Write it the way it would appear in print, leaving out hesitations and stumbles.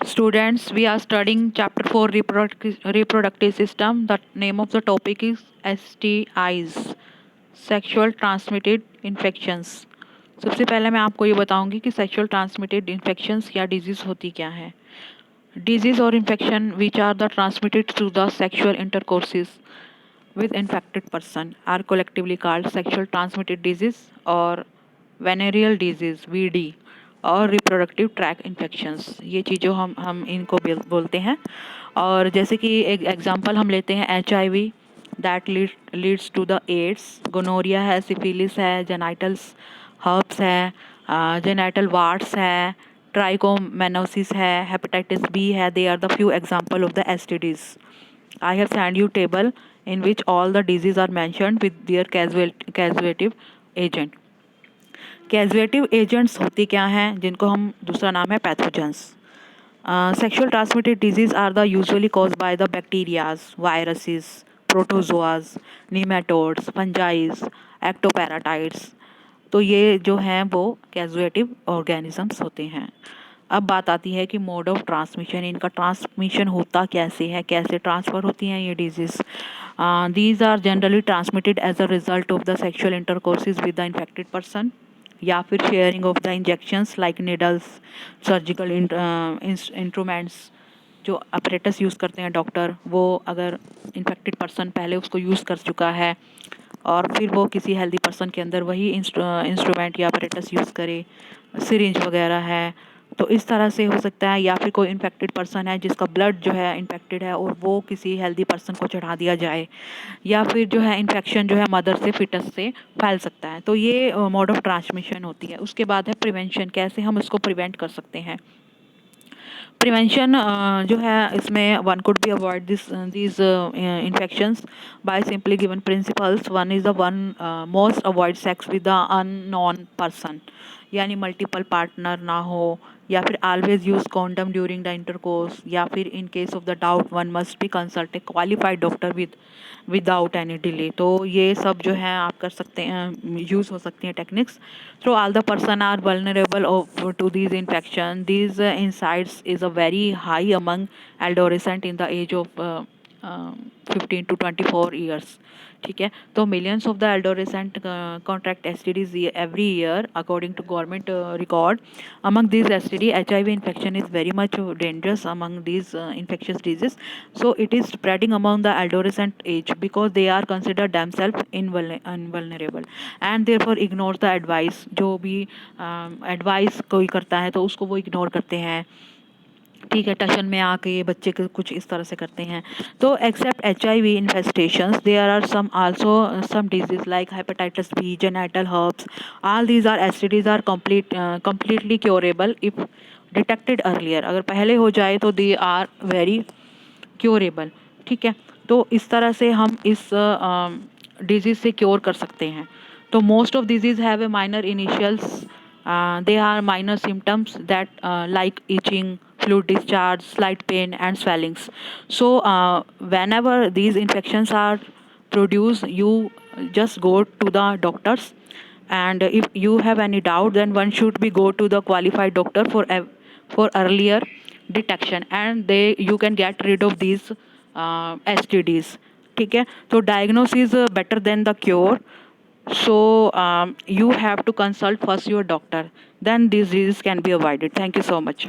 Students, we are studying chapter 4 reproductive system. The name of the topic is STIs, sexual transmitted infections. सबसे पहले मैं आपको ये बताऊंगी कि सेक्सुअल ट्रांसमिटेड इन्फेक्शंस या डिजीज होती क्या है. डिजीज और infection which are the transmitted through the sexual intercourses with infected person are collectively called sexual transmitted disease or venereal disease VD और रिप्रोडक्टिव ट्रैक इन्फेक्शंस. ये चीज़ों हम इनको बोलते हैं. और जैसे कि एक एग्जांपल हम लेते हैं HIV that leads to the AIDS, gonorrhoea है, सिफिलिस है, जेनाइटल्स हर्ब्स है, जेनाइटल वार्ट्स है, ट्राइकोमेनोसिस है, हेपेटाइटिस बी है. They are the few example of the STDs. I have sent you table in which all the diseases are mentioned with their causative agent. Causative agents होती क्या हैं, जिनको हम दूसरा नाम है pathogens. Sexual transmitted disease are the usually caused by the bacterias, viruses, protozoas, nematodes, fungi, ectoparasites. तो ये जो हैं वो कैजुएटिव ऑर्गेनिजम्स होते हैं. अब बात आती है कि मोड ऑफ ट्रांसमिशन, इनका ट्रांसमिशन होता कैसे है, कैसे ट्रांसफ़र होती हैं ये diseases. These are generally transmitted as a result of the sexual intercourses with the infected person, या फिर sharing of the injections like needles, surgical instruments, जो अपरेटस यूज़ करते हैं डॉक्टर, वो अगर इन्फेक्टेड पर्सन पहले उसको यूज़ कर चुका है और फिर वो किसी हेल्दी पर्सन के अंदर वही इंस्ट्रूमेंट या अपरेटस यूज़ करे, सिरिंज वगैरह है, तो इस तरह से हो सकता है. या फिर कोई इन्फेक्टेड पर्सन है जिसका ब्लड जो है इन्फेक्टेड है और वो किसी हेल्दी पर्सन को चढ़ा दिया जाए, या फिर जो है इन्फेक्शन जो है मदर से फिटस से फैल सकता है. तो ये मोड ऑफ ट्रांसमिशन होती है. उसके बाद है प्रिवेंशन, कैसे हम इसको प्रिवेंट कर सकते हैं. प्रिवेंशन जो है इसमें one could be avoid these infections by simply given principles. One is the one most avoid sex with the unknown person, यानी मल्टीपल पार्टनर ना हो, या फिर always use condom during the intercourse, या फिर in case of the doubt one must be consult A qualified doctor without any delay. तो ये सब जो है आप कर सकते हैं, यूज़ हो सकती हैं techniques. Through all the person are vulnerable to these infection. These insights is a very high among adolescent in the age of 15 to 24 years. ठीक है, तो millions of the adolescent contract STDs every year according to government record. Among this STD, HIV infection is very much dangerous among this infectious disease. So it is spreading among the adolescent age because they are considered themselves invulnerable and therefore ignores the advice. जो भी advice कोई करता है तो उसको वो ignore करते हैं. ठीक है, टशन में आके ये बच्चे कुछ इस तरह से करते हैं. तो except HIV infestations, there are some also some disease like hepatitis B, genital herbs. All these are STDs are completely curable if detected earlier. अगर पहले हो जाए तो दे आर वेरी क्योरेबल. ठीक है, तो इस तरह से हम इस डिजीज़ से क्योर कर सकते हैं. तो most of disease have a minor initials. They are minor symptoms that like itching, fluid discharge, slight pain and swellings. So whenever these infections are produced, you just go to the doctors, and if you have any doubt then one should be go to the qualified doctor for earlier detection, and they you can get rid of these STDs. ठीक है, तो diagnosis better than the cure. So you have to consult first your doctor, then these diseases can be avoided. Thank you so much.